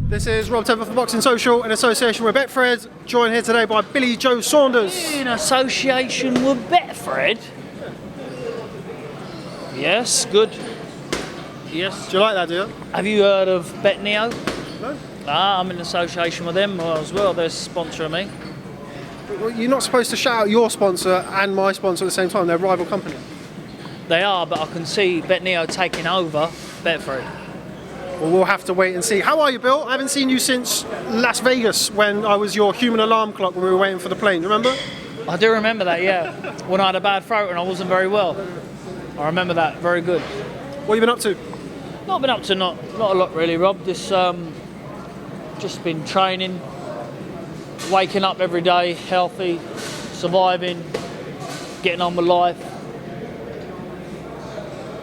This is Rob Temple for Boxing Social in association with Betfred, joined here today by Billy Joe Saunders. In association with Betfred? Yes, good. Yes. Do you like that, do you? Have you heard of BetNeo? No. I'm in association with them as well. They're sponsoring me. Well, you're not supposed to shout out your sponsor and my sponsor at the same time. They're a rival company. They are, but I can see BetNeo taking over Betfred. Well, we'll have to wait and see. How are you, Bill? I haven't seen you since Las Vegas when I was your human alarm clock when we were waiting for the plane. Remember? I do remember that, yeah. When I had a bad throat and I wasn't very well. I remember that very good. What have you been up to? Not been up to not a lot really, Rob. Just been training, waking up every day, healthy, surviving, getting on with life.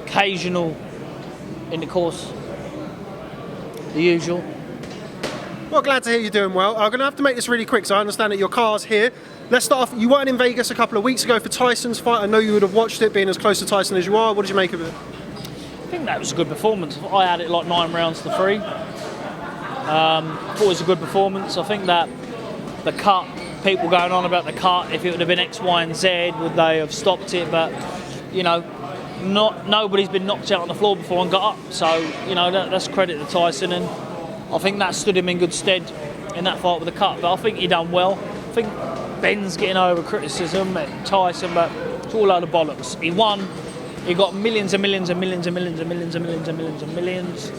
Occasional intercourse. The usual. Well, glad to hear you're doing well. I'm going to have to make this really quick, so I understand that your car's here. Let's start off. You weren't in Vegas a couple of weeks ago for Tyson's fight. I know you would have watched it, being as close to Tyson as you are. What did you make of it? I think that was a good performance. I had it like 9 rounds to 3. Thought it was a good performance. I think that the cut, people going on about the cut, if it would have been X, Y, and Z, would they have stopped it? But, you know, nobody's been knocked out on the floor before and got up, so you know that's credit to Tyson, and I think that stood him in good stead in that fight with the cut. But I think he done well. I think Ben's getting over criticism at Tyson, but it's all a load of bollocks. He won. He got millions and millions and millions and millions and millions and millions and millions and millions,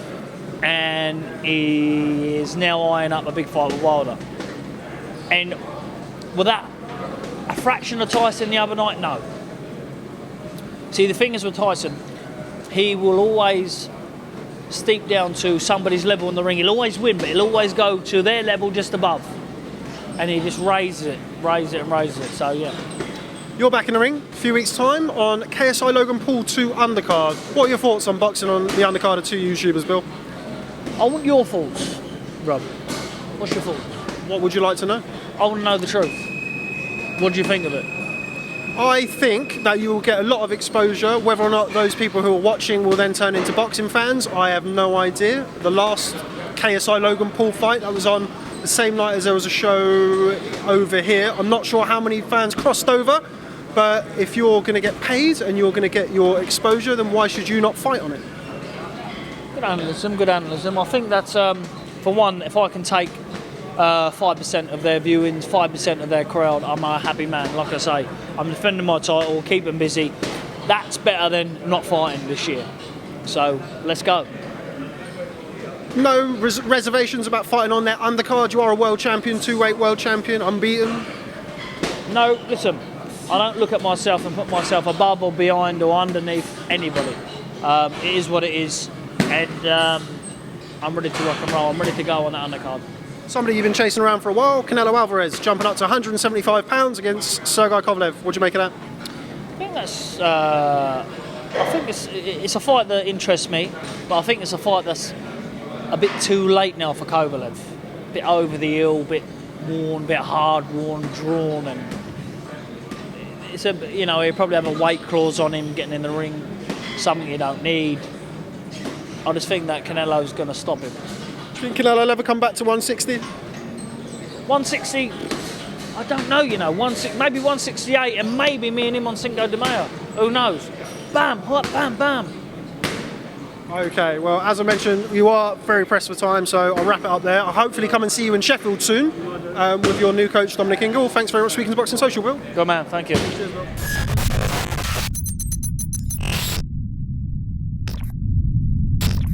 and he is now eyeing up a big fight with Wilder. And was that a fraction of Tyson the other night? No. See, the thing is with Tyson, he will always steep down to somebody's level in the ring. He'll always win, but he'll always go to their level just above. And he just raises it, and raises it. So, yeah. You're back in the ring a few weeks' time on Ksi-Logan Paul 2 Undercard. What are your thoughts on boxing on the undercard of 2 YouTubers, Bill? I want your thoughts, Rob. What's your thoughts? What would you like to know? I want to know the truth. What do you think of it? I think that you will get a lot of exposure. Whether or not those people who are watching will then turn into boxing fans, I have no idea. The last Ksi-Logan Paul fight, that was on the same night as there was a show over here. I'm not sure how many fans crossed over, but if you're going to get paid and you're going to get your exposure, then why should you not fight on it? Good analysm, good analysm. I think that's, for one, if I can take 5% of their viewings, 5% of their crowd, I'm a happy man. Like I say, I'm defending my title, keep them busy. That's better than not fighting this year. So let's go. No reservations about fighting on that undercard. You are a world champion, 2-weight world champion, unbeaten. No, listen, I don't look at myself and put myself above or behind or underneath anybody. It is what it is, and I'm ready to rock and roll. I'm ready to go on that undercard. Somebody you've been chasing around for a while, Canelo-Kovalev, jumping up to 175 pounds against Ksi-Kovalev. What do you make of that? I think that's. I think it's a fight that interests me, but I think it's a fight that's a bit too late now for Kovalev. A bit over the hill, a bit worn, a bit hard, worn, drawn, and it's a. You know, he'll probably have a weight clause on him getting in the ring, something you don't need. I just think that Canelo's going to stop him. Do you think Canelo will ever come back to 160? 160, I don't know, you know, maybe 168, and maybe me and him on Cinco de Mayo. Who knows? Bam, hot, bam, bam. Okay, well, as I mentioned, you are very pressed for time, so I'll wrap it up there. I'll hopefully come and see you in Sheffield soon with your new coach, Dominic Ingle. Thanks very much for speaking to Boxing Social, Will. Good man, thank you. Cheers, Will.